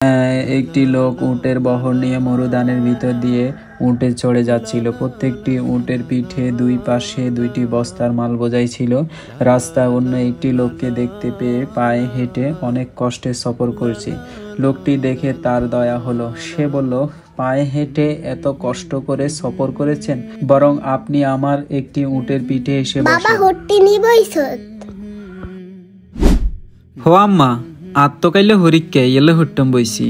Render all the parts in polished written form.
একটি লোক উটের বহর নিয়ে মরুদানের ভিতর দিয়ে উটে চড়ে যাচ্ছিল। প্রত্যেকটি উটের পিঠে দুই পাশে দুইটি বস্তার মাল বোঝাই ছিল। রাস্তায় অন্য একটি লোককে দেখতে পেয়ে পায়ে হেঁটে অনেক কষ্টে সফর করছে। লোকটি দেখে তার দয়া হলো। সে বলল, পায়ে হেঁটে এত কষ্ট করে সফর করেছেন, বরং আপনি আমার একটি উটের পিঠে এসে হো আম্মা আত্মকাইলে হরিককে এলে হট্টম বইছি।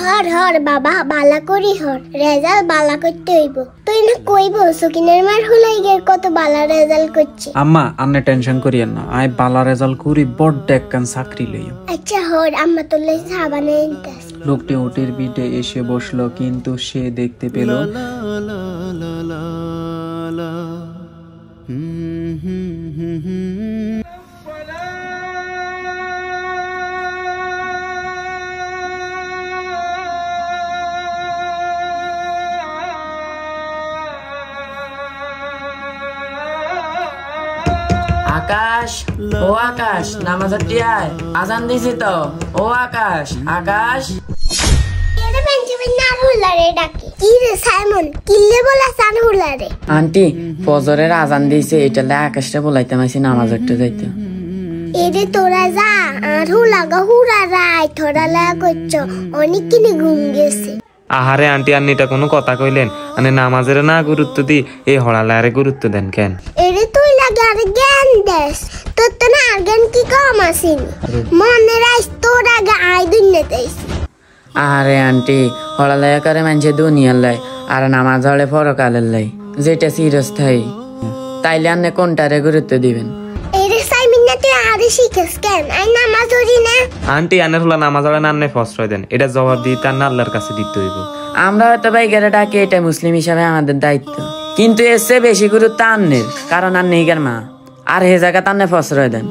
হর হর বাবা বালা করি হর রেজাল্ট বালা করতে হইব। তুই না কইব সকিনের মার হলাই গে কত বালা রেজাল্ট করছে। আম্মা আন্নে টেনশন করিয়েন না, আই বালা রেজাল্ট করি বড় একখান চাকরি লইও। আচ্ছা হর আম্মা তোলে সাবানে ইনতাস। লোকটি উটের পিঠে এসে বসলো, কিন্তু সে দেখতে পেল আকাশ, ও আকাশ, নামাজের টিয়ায় আজান দিছি তো। ও আকাশ, আকাশ আন্টি ফজরের আজান দিয়েছে, এটা আকাশটা বলাইতে মাইছি নামাজের যাইতে। এরে তোরা যা আর হুলাগা হুরা রায় থোড়া লাগা করছো, অনেক কিনে ঘুম গেছে। আহারে আন্টি আন্নিটা কোনো কথা কইলেন, মানে নামাজের না গুরুত্ব দি এই হড়ালারে গুরুত্ব দেন কেন? এরে তুই লাগে আর জ্ঞান দেস, তোর তো না আর জ্ঞান কি কম আসেনি। মনে রাখ তোর আগে আয় দুনিয়াতেইস। আরে আন্টি হড়ালায়া করে মানুষে দুনিয়ার লাই আর নামাজ হলে পরকালের লাই, যেটা চিরস্থায়ী। তাইলে আন্নে কোনটারে গুরুত্ব দিবেন? এরে সাইমিন না তুই আরে শিখেস কেন? আই নামাজ পড়ি না। আন্টি আন্নের হলা নামাজ হলে নান্নে ফসরয় দেন, এটা জবাব দিয়ে তার না আল্লাহর কাছে দিতে হইব। আমরা হয়তো বাইকেরা ডাকি, এটা মুসলিম হিসাবে আমাদের দায়িত্ব, কিন্তু এর চেয়ে বেশি গুরুত্ব আন্নের, কারণ আন্নে হিগার মা, আর হে জায়গা তান্নে ফসরয় দেন।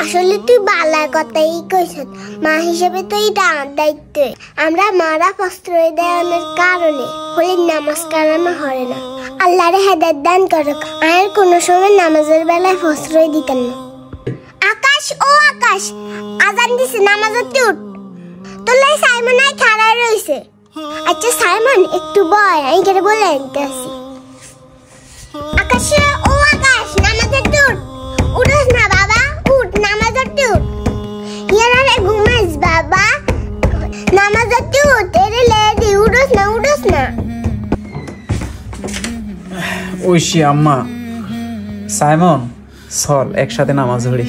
আসলে তুই বালার কথাই কইছ, মা হিসেবে তো এটা আমার দায়িত্ব। আমরা মারা প্রশ্রয় দেওয়ার কারণে হলে নামাজ কালানো হয় না। আল্লাহরে হেদায়েত দান করুক। আর কোন সময় নামাজের বেলায় প্রশ্রয় দিতেন না। আকাশ, ও আকাশ, আজান দিছে, নামাজে উঠ। তোলাই সাইমন আই খাড়া রইছে। আচ্ছা সাইমন একটু বয়, আমি কেটে বলে আনতে আসি। আকাশ, ও আকাশ, নামাজে উঠ। উঠোস না বাবা, উঠ, নামাজে উঠ। ইয়ারে ঘুমাস বাবা, নামাজে উঠ। এরে লেডি উঠোস না, উঠোস না। ঐশী আম্মা, সাইমন চল একসাথে নামাজ পড়ি।